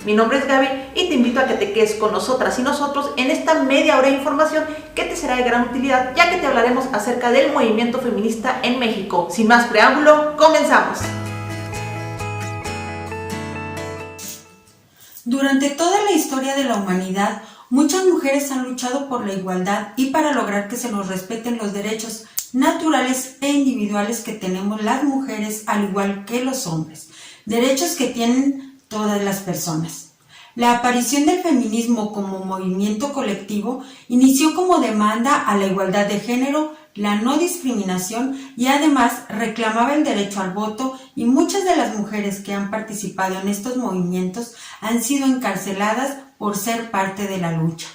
Mi nombre es Gaby y te invito a que te quedes con nosotras y nosotros en esta media hora de información que te será de gran utilidad, ya que te hablaremos acerca del movimiento feminista en México. Sin más preámbulo, comenzamos. Durante toda la historia de la humanidad, muchas mujeres han luchado por la igualdad y para lograr que se nos respeten los derechos naturales e individuales que tenemos las mujeres al igual que los hombres, derechos que tienen todas las personas. La aparición del feminismo como movimiento colectivo inició como demanda a la igualdad de género, la no discriminación y además reclamaba el derecho al voto, y muchas de las mujeres que han participado en estos movimientos han sido encarceladas por ser parte de la lucha.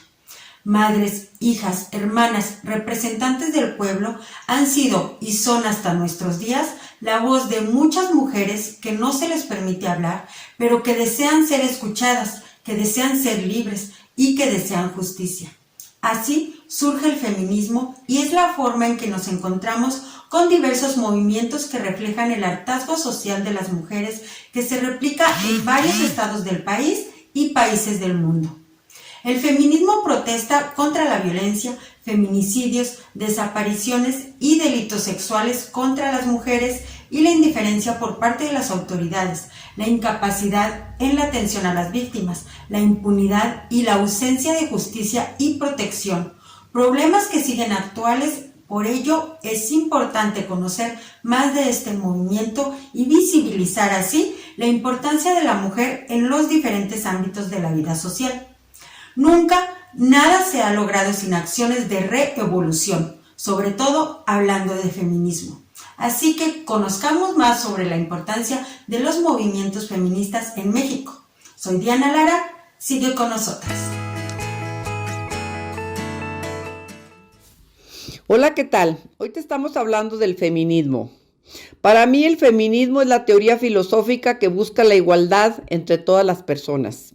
Madres, hijas, hermanas, representantes del pueblo han sido y son hasta nuestros días la voz de muchas mujeres que no se les permite hablar, pero que desean ser escuchadas, que desean ser libres y que desean justicia. Así surge el feminismo y es la forma en que nos encontramos con diversos movimientos que reflejan el hartazgo social de las mujeres que se replica en varios estados del país y países del mundo. El feminismo protesta contra la violencia, feminicidios, desapariciones y delitos sexuales contra las mujeres y la indiferencia por parte de las autoridades, la incapacidad en la atención a las víctimas, la impunidad y la ausencia de justicia y protección, problemas que siguen actuales. Por ello, es importante conocer más de este movimiento y visibilizar así la importancia de la mujer en los diferentes ámbitos de la vida social. Nunca nada se ha logrado sin acciones de reevolución, sobre todo hablando de feminismo. Así que conozcamos más sobre la importancia de los movimientos feministas en México. Soy Diana Lara, sigue con nosotras. Hola, ¿qué tal? Hoy te estamos hablando del feminismo. Para mí el feminismo es la teoría filosófica que busca la igualdad entre todas las personas.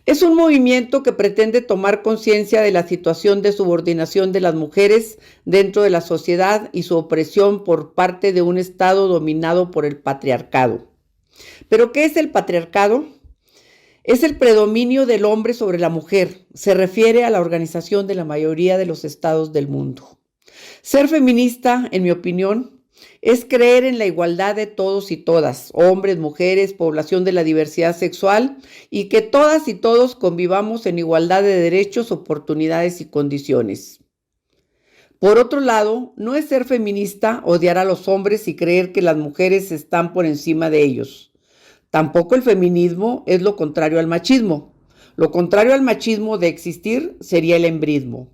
Es un movimiento que pretende tomar conciencia de la situación de subordinación de las mujeres dentro de la sociedad y su opresión por parte de un Estado dominado por el patriarcado. ¿Pero qué es el patriarcado? Es el predominio del hombre sobre la mujer. Se refiere a la organización de la mayoría de los estados del mundo. Ser feminista, en mi opinión, es creer en la igualdad de todos y todas, hombres, mujeres, población de la diversidad sexual, y que todas y todos convivamos en igualdad de derechos, oportunidades y condiciones. Por otro lado, no es ser feminista odiar a los hombres y creer que las mujeres están por encima de ellos. Tampoco el feminismo es lo contrario al machismo. Lo contrario al machismo de existir sería el embrismo.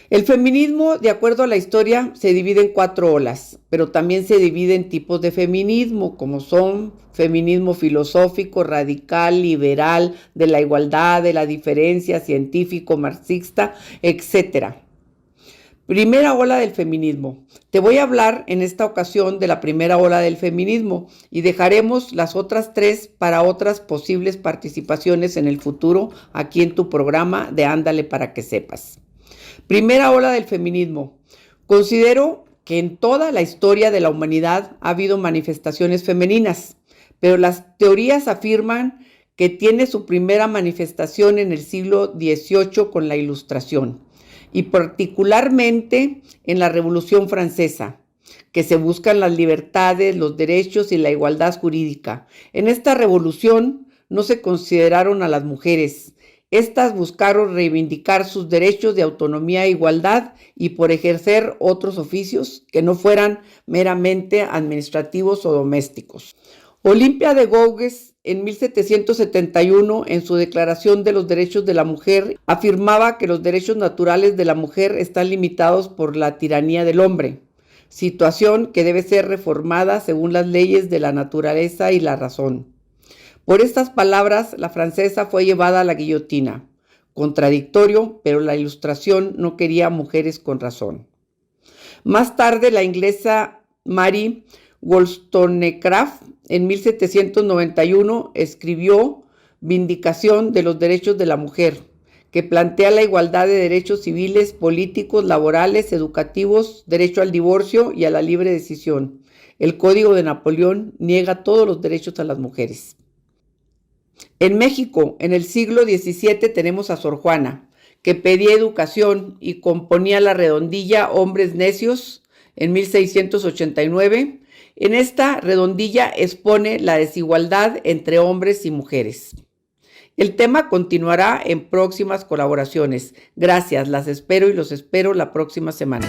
El feminismo, de acuerdo a la historia, se divide en 4 olas, pero también se divide en tipos de feminismo, como son feminismo filosófico, radical, liberal, de la igualdad, de la diferencia, científico, marxista, etc. Primera ola del feminismo. Te voy a hablar en esta ocasión de la primera ola del feminismo y dejaremos las otras 3 para otras posibles participaciones en el futuro aquí en tu programa de Ándale para que sepas. Primera ola del feminismo. Considero que en toda la historia de la humanidad ha habido manifestaciones femeninas, pero las teorías afirman que tiene su primera manifestación en el siglo XVIII con la Ilustración, y particularmente en la Revolución Francesa, que se buscan las libertades, los derechos y la igualdad jurídica. En esta revolución no se consideraron a las mujeres. Estas buscaron reivindicar sus derechos de autonomía e igualdad y por ejercer otros oficios que no fueran meramente administrativos o domésticos. Olimpia de Gouges, en 1771, en su Declaración de los Derechos de la Mujer, afirmaba que los derechos naturales de la mujer están limitados por la tiranía del hombre, situación que debe ser reformada según las leyes de la naturaleza y la razón. Por estas palabras, la francesa fue llevada a la guillotina. Contradictorio, pero la Ilustración no quería mujeres con razón. Más tarde, la inglesa Mary Wollstonecraft, en 1791, escribió Vindicación de los Derechos de la Mujer, que plantea la igualdad de derechos civiles, políticos, laborales, educativos, derecho al divorcio y a la libre decisión. El Código de Napoleón niega todos los derechos a las mujeres. En México, en el siglo XVII, tenemos a Sor Juana, que pedía educación y componía la redondilla Hombres Necios en 1689. En esta redondilla expone la desigualdad entre hombres y mujeres. El tema continuará en próximas colaboraciones. Gracias, las espero y los espero la próxima semana.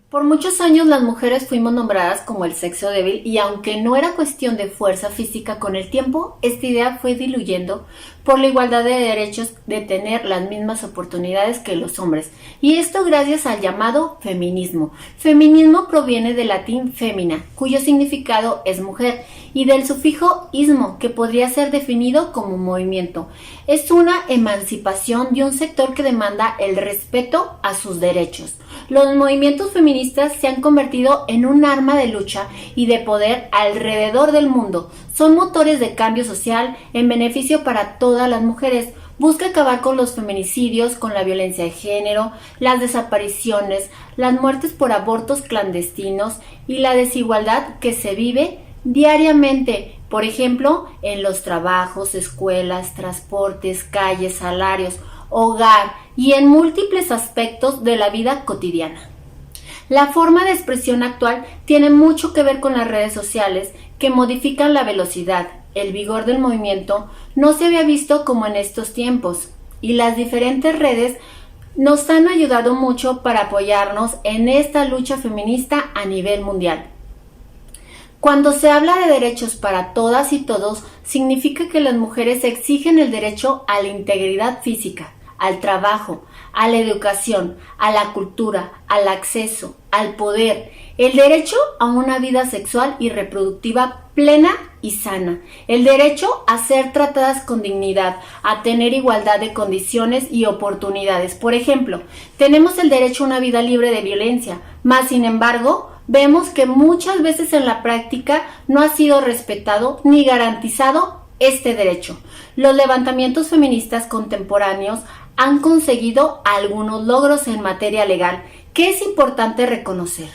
Por muchos años las mujeres fuimos nombradas como el sexo débil y aunque no era cuestión de fuerza física, con el tiempo esta idea fue diluyendo por la igualdad de derechos de tener las mismas oportunidades que los hombres. Y esto gracias al llamado feminismo. Feminismo proviene del latín femina, cuyo significado es mujer, y del sufijo ismo, que podría ser definido como movimiento. Es una emancipación de un sector que demanda el respeto a sus derechos. Los movimientos feministas se han convertido en un arma de lucha y de poder alrededor del mundo. Son motores de cambio social en beneficio para todas las mujeres. Busca acabar con los feminicidios, con la violencia de género, las desapariciones, las muertes por abortos clandestinos y la desigualdad que se vive diariamente, por ejemplo, en los trabajos, escuelas, transportes, calles, salarios, hogar y en múltiples aspectos de la vida cotidiana. La forma de expresión actual tiene mucho que ver con las redes sociales que modifican la velocidad, el vigor del movimiento. No se había visto como en estos tiempos y las diferentes redes nos han ayudado mucho para apoyarnos en esta lucha feminista a nivel mundial. Cuando se habla de derechos para todas y todos, significa que las mujeres exigen el derecho a la integridad física, al trabajo, a la educación, a la cultura, al acceso, al poder, el derecho a una vida sexual y reproductiva plena y sana, el derecho a ser tratadas con dignidad, a tener igualdad de condiciones y oportunidades. Por ejemplo, tenemos el derecho a una vida libre de violencia, mas sin embargo, vemos que muchas veces en la práctica no ha sido respetado ni garantizado este derecho. Los levantamientos feministas contemporáneos han conseguido algunos logros en materia legal que es importante reconocer.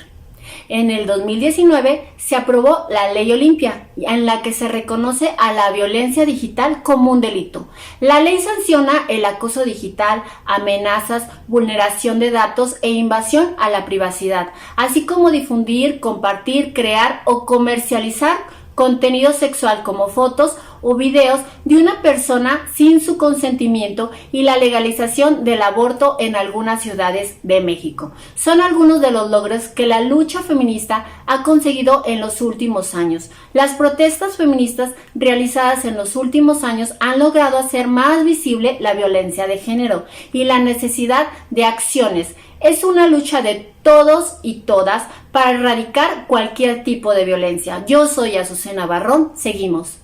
En el 2019 se aprobó la Ley Olimpia, en la que se reconoce a la violencia digital como un delito. La ley sanciona el acoso digital, amenazas, vulneración de datos e invasión a la privacidad, así como difundir, compartir, crear o comercializar contenido sexual como fotos o videos de una persona sin su consentimiento y la legalización del aborto en algunas ciudades de México. Son algunos de los logros que la lucha feminista ha conseguido en los últimos años. Las protestas feministas realizadas en los últimos años han logrado hacer más visible la violencia de género y la necesidad de acciones. Es una lucha de todos y todas para erradicar cualquier tipo de violencia. Yo soy Azucena Barrón. Seguimos.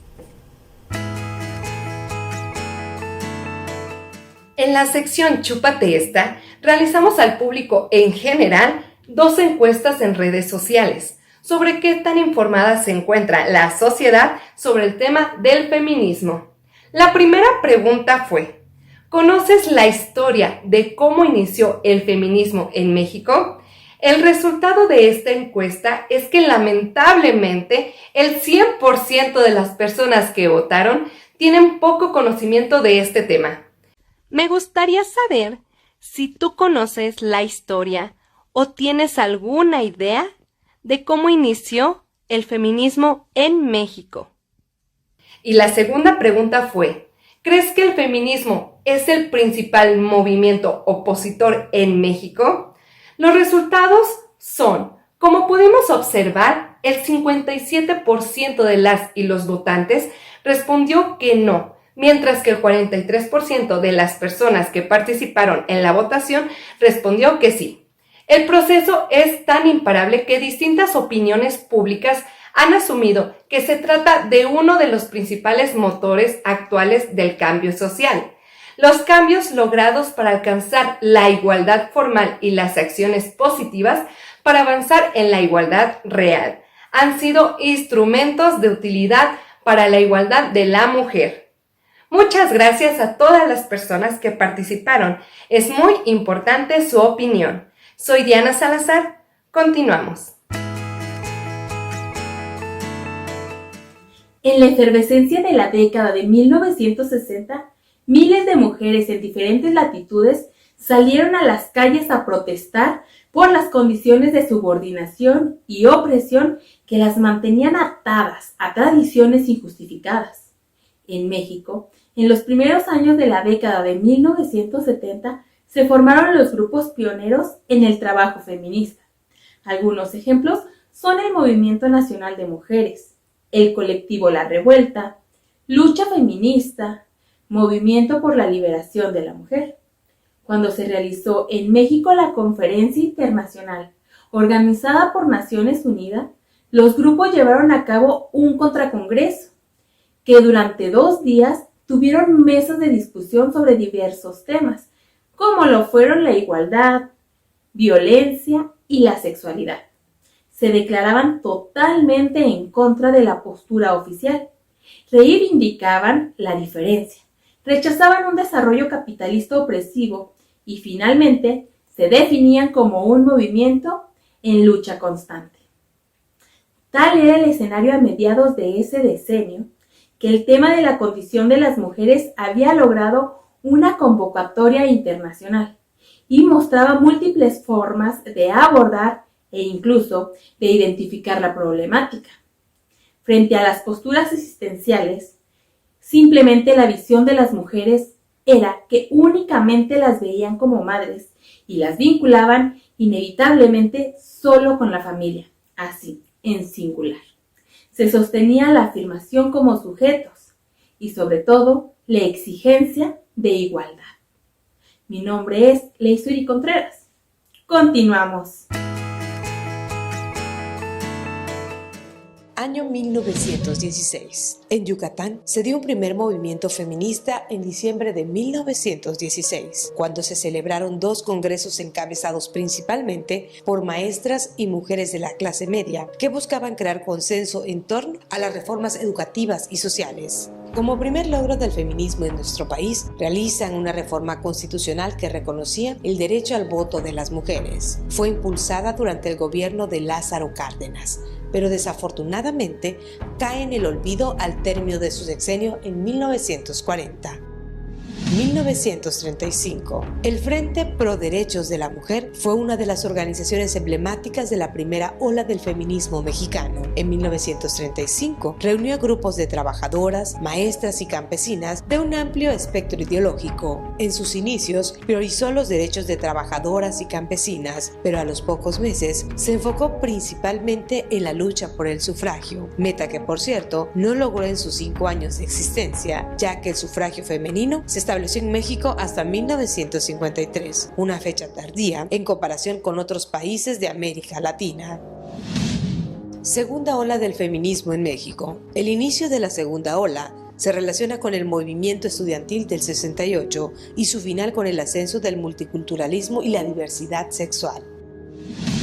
En la sección Chúpate esta, realizamos al público en general 2 encuestas en redes sociales sobre qué tan informada se encuentra la sociedad sobre el tema del feminismo. La primera pregunta fue: ¿conoces la historia de cómo inició el feminismo en México? El resultado de esta encuesta es que lamentablemente el 100% de las personas que votaron tienen poco conocimiento de este tema. Me gustaría saber si tú conoces la historia o tienes alguna idea de cómo inició el feminismo en México. Y la segunda pregunta fue: ¿crees que el feminismo es el principal movimiento opositor en México? Los resultados son, como pudimos observar, el 57% de las y los votantes respondió que no, mientras que el 43% de las personas que participaron en la votación respondió que sí. El proceso es tan imparable que distintas opiniones públicas han asumido que se trata de uno de los principales motores actuales del cambio social. Los cambios logrados para alcanzar la igualdad formal y las acciones positivas para avanzar en la igualdad real han sido instrumentos de utilidad para la igualdad de la mujer. Muchas gracias a todas las personas que participaron. Es muy importante su opinión. Soy Diana Salazar. Continuamos. En la efervescencia de la década de 1960, miles de mujeres en diferentes latitudes salieron a las calles a protestar por las condiciones de subordinación y opresión que las mantenían atadas a tradiciones injustificadas. En México, en los primeros años de la década de 1970, se formaron los grupos pioneros en el trabajo feminista. Algunos ejemplos son el Movimiento Nacional de Mujeres, el colectivo La Revuelta, Lucha Feminista, Movimiento por la Liberación de la Mujer. Cuando se realizó en México la Conferencia Internacional organizada por Naciones Unidas, los grupos llevaron a cabo un contracongreso, que durante 2 días tuvieron mesas de discusión sobre diversos temas, como lo fueron la igualdad, violencia y la sexualidad. Se declaraban totalmente en contra de la postura oficial, reivindicaban la diferencia, rechazaban un desarrollo capitalista opresivo y finalmente se definían como un movimiento en lucha constante. Tal era el escenario a mediados de ese decenio que el tema de la condición de las mujeres había logrado una convocatoria internacional y mostraba múltiples formas de abordar e incluso de identificar la problemática. Frente a las posturas existenciales, simplemente la visión de las mujeres era que únicamente las veían como madres y las vinculaban inevitablemente solo con la familia, así, en singular. Se sostenía la afirmación como sujetos y sobre todo la exigencia de igualdad. Mi nombre es Leisuri Contreras. Continuamos. Año 1916. En Yucatán se dio un primer movimiento feminista en diciembre de 1916, cuando se celebraron 2 congresos encabezados principalmente por maestras y mujeres de la clase media que buscaban crear consenso en torno a las reformas educativas y sociales. Como primer logro del feminismo en nuestro país, realizan una reforma constitucional que reconocía el derecho al voto de las mujeres. Fue impulsada durante el gobierno de Lázaro Cárdenas, pero desafortunadamente cae en el olvido al término de su sexenio en 1940. 1935. El Frente Pro Derechos de la Mujer fue una de las organizaciones emblemáticas de la primera ola del feminismo mexicano. En 1935 reunió a grupos de trabajadoras, maestras y campesinas de un amplio espectro ideológico. En sus inicios priorizó los derechos de trabajadoras y campesinas, pero a los pocos meses se enfocó principalmente en la lucha por el sufragio, meta que por cierto no logró en sus 5 años de existencia, ya que el sufragio femenino se estableció en México hasta 1953, una fecha tardía en comparación con otros países de América Latina. Segunda ola del feminismo en México. El inicio de la segunda ola se relaciona con el movimiento estudiantil del 68 y su final con el ascenso del multiculturalismo y la diversidad sexual.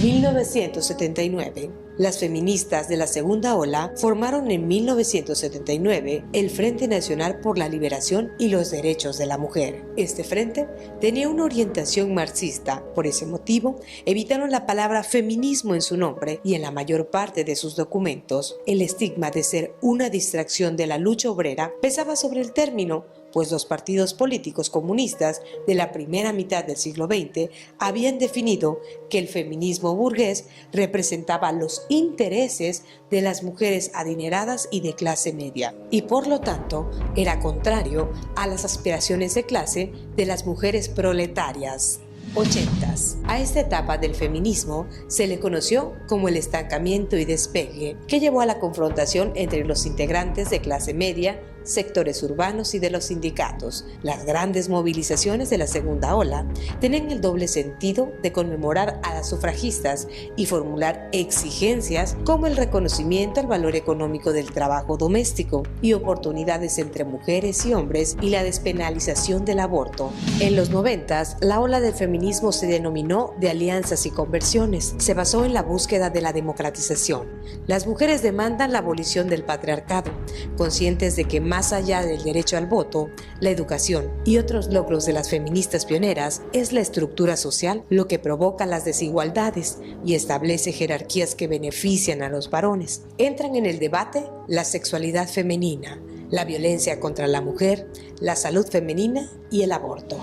1979. Las feministas de la segunda ola formaron en 1979 el Frente Nacional por la Liberación y los Derechos de la Mujer. Este frente tenía una orientación marxista, por ese motivo evitaron la palabra feminismo en su nombre y en la mayor parte de sus documentos. El estigma de ser una distracción de la lucha obrera pesaba sobre el término, pues los partidos políticos comunistas de la primera mitad del siglo XX habían definido que el feminismo burgués representaba los intereses de las mujeres adineradas y de clase media, y por lo tanto era contrario a las aspiraciones de clase de las mujeres proletarias. 80s. A esta etapa del feminismo se le conoció como el estancamiento y despegue, que llevó a la confrontación entre los integrantes de clase media, sectores urbanos y de los sindicatos. Las grandes movilizaciones de la segunda ola tenían el doble sentido de conmemorar a las sufragistas y formular exigencias como el reconocimiento al valor económico del trabajo doméstico y oportunidades entre mujeres y hombres y la despenalización del aborto. En los 90s, la ola del feminismo se denominó de alianzas y conversiones. Se basó en la búsqueda de la democratización. Las mujeres demandan la abolición del patriarcado, conscientes de que más allá del derecho al voto, la educación y otros logros de las feministas pioneras, es la estructura social lo que provoca las desigualdades y establece jerarquías que benefician a los varones. Entran en el debate la sexualidad femenina, la violencia contra la mujer, la salud femenina y el aborto.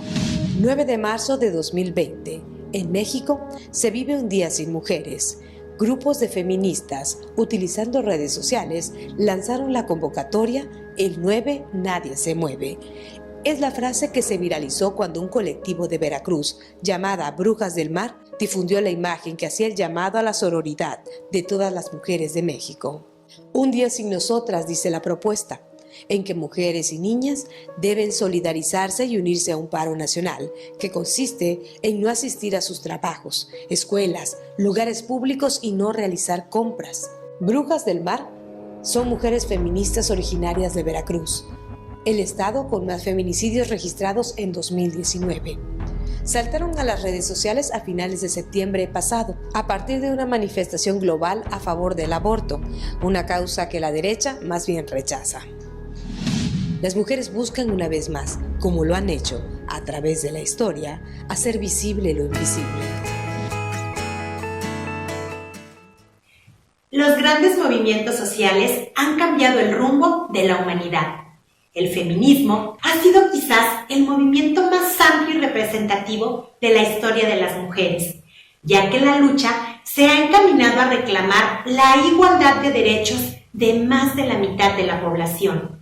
9 de marzo de 2020. En México se vive un día sin mujeres. Grupos de feministas, utilizando redes sociales, lanzaron la convocatoria El 9 Nadie se mueve. Es la frase que se viralizó cuando un colectivo de Veracruz, llamada Brujas del Mar, difundió la imagen que hacía el llamado a la sororidad de todas las mujeres de México. Un día sin nosotras, dice la propuesta, en que mujeres y niñas deben solidarizarse y unirse a un paro nacional, que consiste en no asistir a sus trabajos, escuelas, lugares públicos y no realizar compras. Brujas del Mar son mujeres feministas originarias de Veracruz, el estado con más feminicidios registrados en 2019. Saltaron a las redes sociales a finales de septiembre pasado, a partir de una manifestación global a favor del aborto, una causa que la derecha más bien rechaza. Las mujeres buscan una vez más, como lo han hecho a través de la historia, hacer visible lo invisible. Los grandes movimientos sociales han cambiado el rumbo de la humanidad. El feminismo ha sido quizás el movimiento más amplio y representativo de la historia de las mujeres, ya que la lucha se ha encaminado a reclamar la igualdad de derechos de más de la mitad de la población.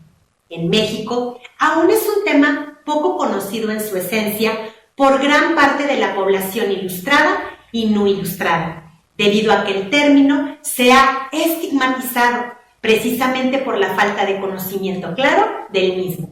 En México, aún es un tema poco conocido en su esencia por gran parte de la población ilustrada y no ilustrada, debido a que el término se ha estigmatizado precisamente por la falta de conocimiento claro del mismo.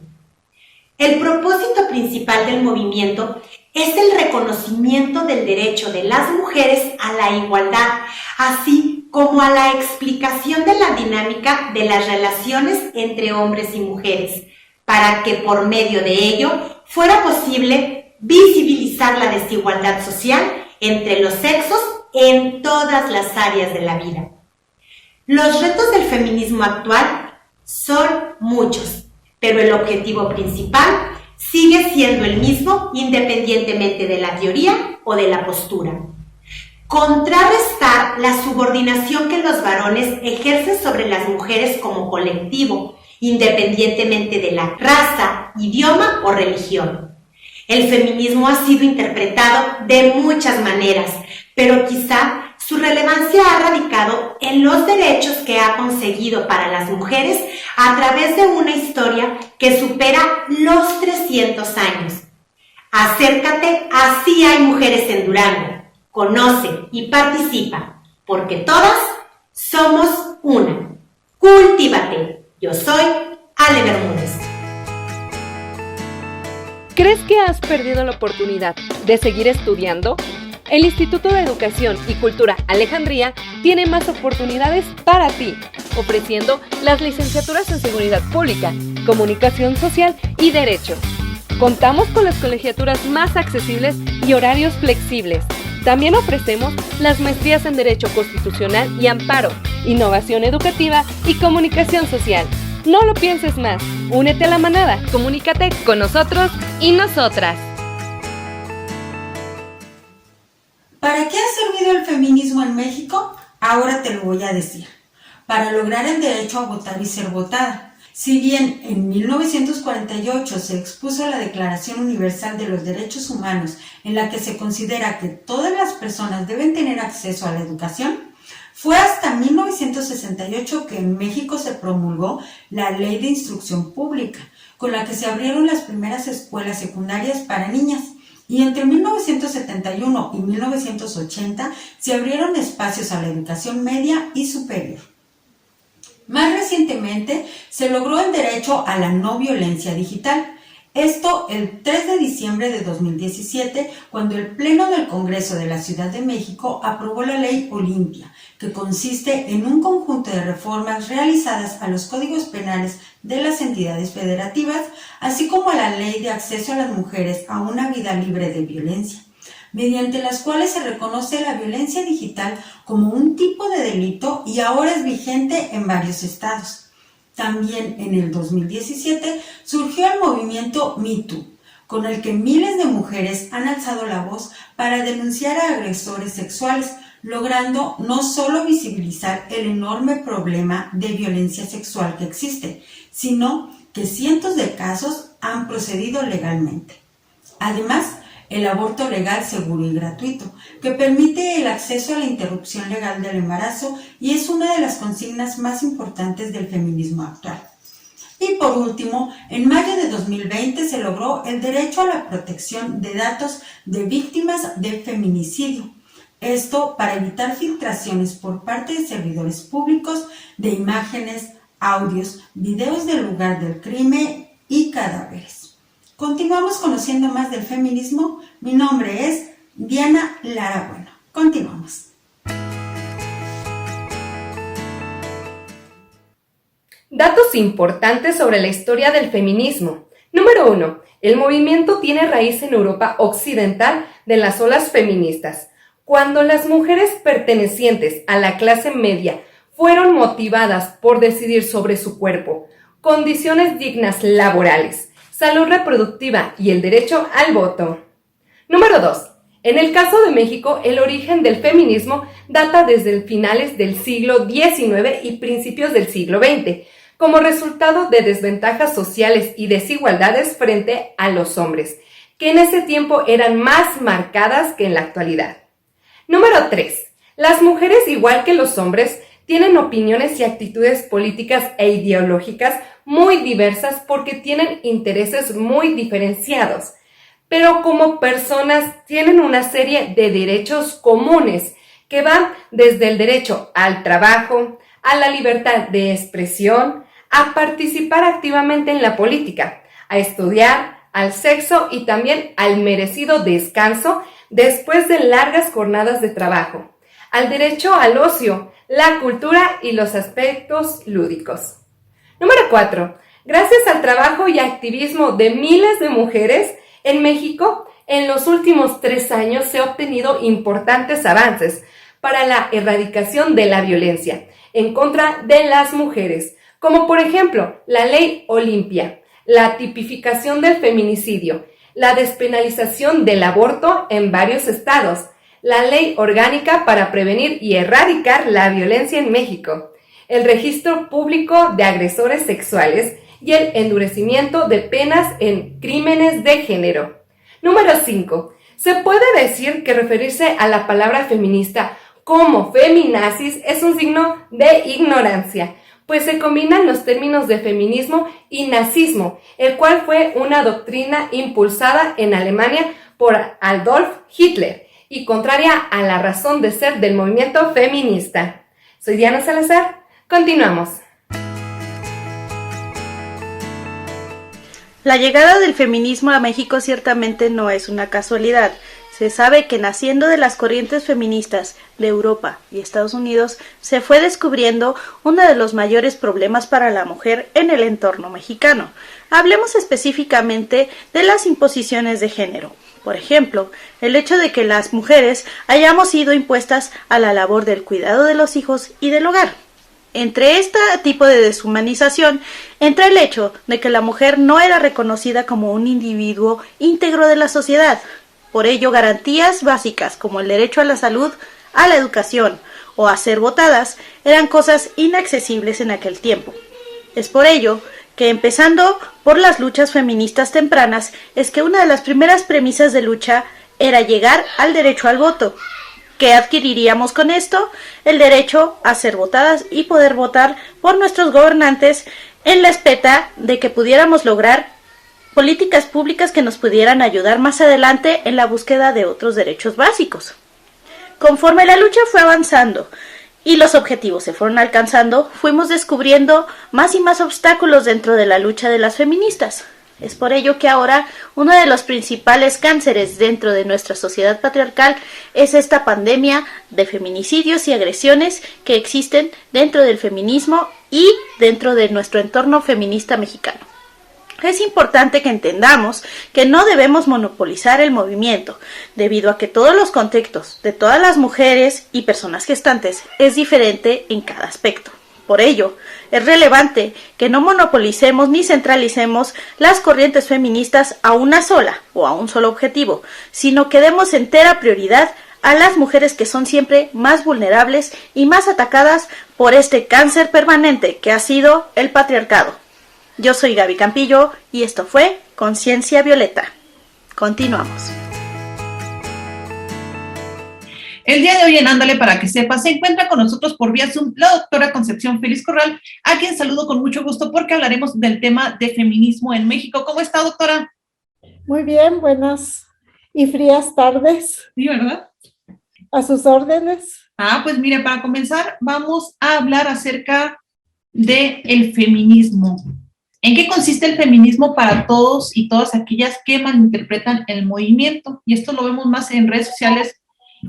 El propósito principal del movimiento es el reconocimiento del derecho de las mujeres a la igualdad, así como a la explicación de la dinámica de las relaciones entre hombres y mujeres, para que por medio de ello fuera posible visibilizar la desigualdad social entre los sexos en todas las áreas de la vida. Los retos del feminismo actual son muchos, pero el objetivo principal sigue siendo el mismo independientemente de la teoría o de la postura. Contrarrestar la subordinación que los varones ejercen sobre las mujeres como colectivo, independientemente de la raza, idioma o religión. El feminismo ha sido interpretado de muchas maneras, pero quizá su relevancia ha radicado en los derechos que ha conseguido para las mujeres a través de una historia que supera los 300 años. Acércate a Sí hay mujeres en Durango. Conoce y participa, porque todas somos una. Cultívate. Yo soy Ale Bermúdez. ¿Crees que has perdido la oportunidad de seguir estudiando? El Instituto de Educación y Cultura Alejandría tiene más oportunidades para ti, ofreciendo las licenciaturas en Seguridad Pública, Comunicación Social y Derecho. Contamos con las colegiaturas más accesibles y horarios flexibles. También ofrecemos las maestrías en Derecho Constitucional y Amparo, Innovación Educativa y Comunicación Social. No lo pienses más. Únete a la manada. Comunícate con nosotros y nosotras. ¿Para qué ha servido el feminismo en México? Ahora te lo voy a decir. Para lograr el derecho a votar y ser votada. Si bien en 1948 se expuso la Declaración Universal de los Derechos Humanos, en la que se considera que todas las personas deben tener acceso a la educación, fue hasta 1968 que en México se promulgó la Ley de Instrucción Pública, con la que se abrieron las primeras escuelas secundarias para niñas, y entre 1971 y 1980 se abrieron espacios a la educación media y superior. Más recientemente se logró el derecho a la no violencia digital. Esto el 3 de diciembre de 2017, cuando el Pleno del Congreso de la Ciudad de México aprobó la Ley Olimpia, que consiste en un conjunto de reformas realizadas a los códigos penales de las entidades federativas, así como a la Ley de Acceso a las Mujeres a una Vida Libre de Violencia, mediante las cuales se reconoce la violencia digital como un tipo de delito y ahora es vigente en varios estados. También en el 2017 surgió el movimiento Me Too, con el que miles de mujeres han alzado la voz para denunciar a agresores sexuales, logrando no solo visibilizar el enorme problema de violencia sexual que existe, sino que cientos de casos han procedido legalmente. Además, el aborto legal, seguro y gratuito, que permite el acceso a la interrupción legal del embarazo y es una de las consignas más importantes del feminismo actual. Y por último, en mayo de 2020 se logró el derecho a la protección de datos de víctimas de feminicidio. Esto para evitar filtraciones por parte de servidores públicos de imágenes, audios, videos del lugar del crimen y cadáveres. Continuamos conociendo más del feminismo. Mi nombre es Diana Lara Bueno. Continuamos. Datos importantes sobre la historia del feminismo. Número 1. El movimiento tiene raíz en Europa occidental de las olas feministas. Cuando las mujeres pertenecientes a la clase media fueron motivadas por decidir sobre su cuerpo, condiciones dignas laborales, salud reproductiva y el derecho al voto. Número 2. En el caso de México, el origen del feminismo data desde finales del siglo XIX y principios del siglo XX, como resultado de desventajas sociales y desigualdades frente a los hombres, que en ese tiempo eran más marcadas que en la actualidad. Número 3. Las mujeres, igual que los hombres, tienen opiniones y actitudes políticas e ideológicas muy diversas porque tienen intereses muy diferenciados, pero como personas tienen una serie de derechos comunes que van desde el derecho al trabajo, a la libertad de expresión, a participar activamente en la política, a estudiar, al sexo y también al merecido descanso después de largas jornadas de trabajo, al derecho al ocio, la cultura y los aspectos lúdicos. Número 4. Gracias al trabajo y activismo de miles de mujeres, en México, en los últimos 3 años se han obtenido importantes avances para la erradicación de la violencia en contra de las mujeres, como por ejemplo la Ley Olimpia, la tipificación del feminicidio, la despenalización del aborto en varios estados, la Ley Orgánica para prevenir y erradicar la violencia en México, el registro público de agresores sexuales y el endurecimiento de penas en crímenes de género. Número 5. Se puede decir que referirse a la palabra feminista como feminazis es un signo de ignorancia, pues se combinan los términos de feminismo y nazismo, el cual fue una doctrina impulsada en Alemania por Adolf Hitler y contraria a la razón de ser del movimiento feminista. Soy Diana Salazar. Continuamos. La llegada del feminismo a México ciertamente no es una casualidad. Se sabe que naciendo de las corrientes feministas de Europa y Estados Unidos, se fue descubriendo uno de los mayores problemas para la mujer en el entorno mexicano. Hablemos específicamente de las imposiciones de género. Por ejemplo, el hecho de que las mujeres hayamos sido impuestas a la labor del cuidado de los hijos y del hogar. Entre este tipo de deshumanización entra el hecho de que la mujer no era reconocida como un individuo íntegro de la sociedad. Por ello, garantías básicas como el derecho a la salud, a la educación o a ser votadas eran cosas inaccesibles en aquel tiempo. Es por ello que, empezando por las luchas feministas tempranas, es que una de las primeras premisas de lucha era llegar al derecho al voto. ¿Qué adquiriríamos con esto? El derecho a ser votadas y poder votar por nuestros gobernantes en la espera de que pudiéramos lograr políticas públicas que nos pudieran ayudar más adelante en la búsqueda de otros derechos básicos. Conforme la lucha fue avanzando y los objetivos se fueron alcanzando, fuimos descubriendo más y más obstáculos dentro de la lucha de las feministas. Es por ello que ahora uno de los principales cánceres dentro de nuestra sociedad patriarcal es esta pandemia de feminicidios y agresiones que existen dentro del feminismo y dentro de nuestro entorno feminista mexicano. Es importante que entendamos que no debemos monopolizar el movimiento, debido a que todos los contextos de todas las mujeres y personas gestantes es diferente en cada aspecto. Por ello, es relevante que no monopolicemos ni centralicemos las corrientes feministas a una sola o a un solo objetivo, sino que demos entera prioridad a las mujeres que son siempre más vulnerables y más atacadas por este cáncer permanente que ha sido el patriarcado. Yo soy Gaby Campillo y esto fue Conciencia Violeta. Continuamos. El día de hoy en Ándale para que sepas, se encuentra con nosotros por vía Zoom la doctora Concepción Feliz Corral, a quien saludo con mucho gusto porque hablaremos del tema de feminismo en México. ¿Cómo está, doctora? Muy bien, buenas y frías tardes. Sí, ¿verdad? A sus órdenes. Pues mire, para comenzar vamos a hablar acerca del feminismo. ¿En qué consiste el feminismo para todos y todas aquellas que malinterpretan el movimiento? Y esto lo vemos más en redes sociales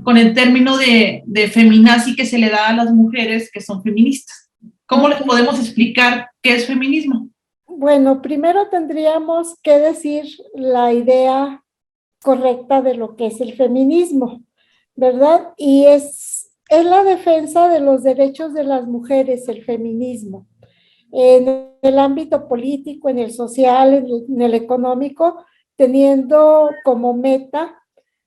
con el término de feminazi que se le da a las mujeres que son feministas. ¿Cómo les podemos explicar qué es feminismo? Bueno, primero tendríamos que decir la idea correcta de lo que es el feminismo, ¿verdad? Y es la defensa de los derechos de las mujeres, el feminismo. En el ámbito político, en el social, en el económico, teniendo como meta,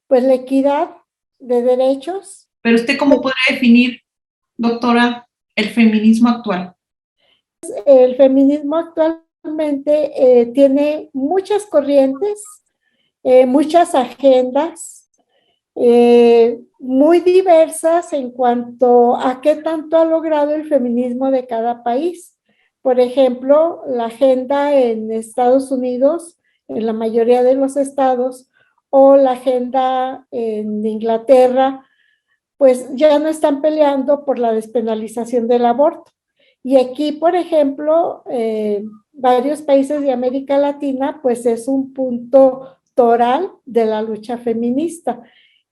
pues, la equidad de derechos. Pero usted, ¿cómo podría definir, doctora, el feminismo actual? El feminismo actualmente tiene muchas corrientes, muchas agendas, muy diversas en cuanto a qué tanto ha logrado el feminismo de cada país. Por ejemplo, la agenda en Estados Unidos, en la mayoría de los estados, o la agenda en Inglaterra, pues ya no están peleando por la despenalización del aborto. Y aquí, por ejemplo, varios países de América Latina, pues es un punto toral de la lucha feminista.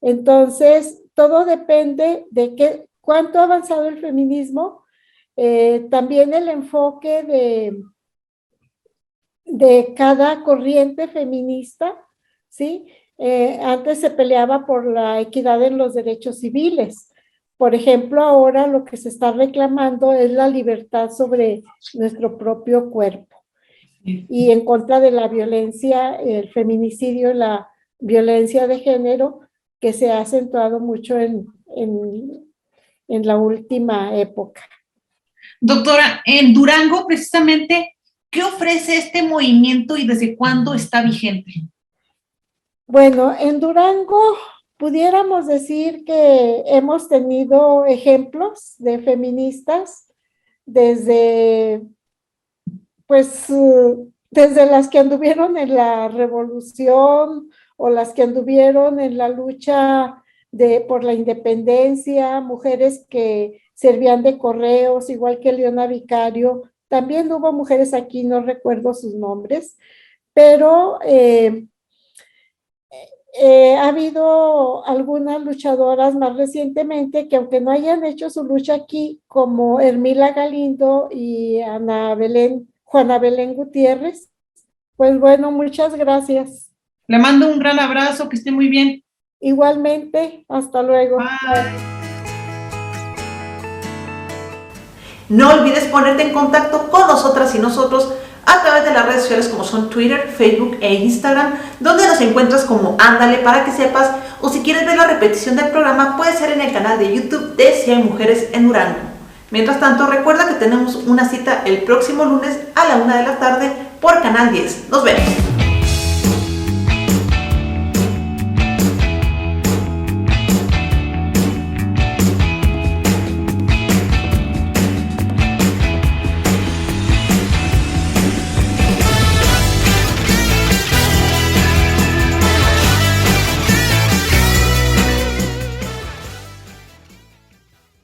Entonces, todo depende de cuánto ha avanzado el feminismo, también el enfoque de cada corriente feminista, ¿sí? Antes se peleaba por la equidad en los derechos civiles. Por ejemplo, ahora lo que se está reclamando es la libertad sobre nuestro propio cuerpo. Y en contra de la violencia, el feminicidio, la violencia de género, que se ha acentuado mucho en la última época. Doctora, en Durango, precisamente, ¿qué ofrece este movimiento y desde cuándo está vigente? Bueno, en Durango pudiéramos decir que hemos tenido ejemplos de feministas desde las que anduvieron en la revolución o las que anduvieron en la lucha por la independencia, mujeres que servían de correos, igual que Leona Vicario. También hubo mujeres aquí, no recuerdo sus nombres, pero ha habido algunas luchadoras más recientemente que, aunque no hayan hecho su lucha aquí, como Hermila Galindo y Juana Belén Gutiérrez, pues bueno, muchas gracias. Le mando un gran abrazo, que esté muy bien. Igualmente, hasta luego. Bye. No olvides ponerte en contacto con nosotras y nosotros a través de las redes sociales como son Twitter, Facebook e Instagram, donde nos encuentras como Ándale para que sepas, o si quieres ver la repetición del programa puede ser en el canal de YouTube de Si Hay Mujeres en Durango. Mientras tanto, recuerda que tenemos una cita el próximo lunes a la 1 de la tarde por Canal 10. Nos vemos.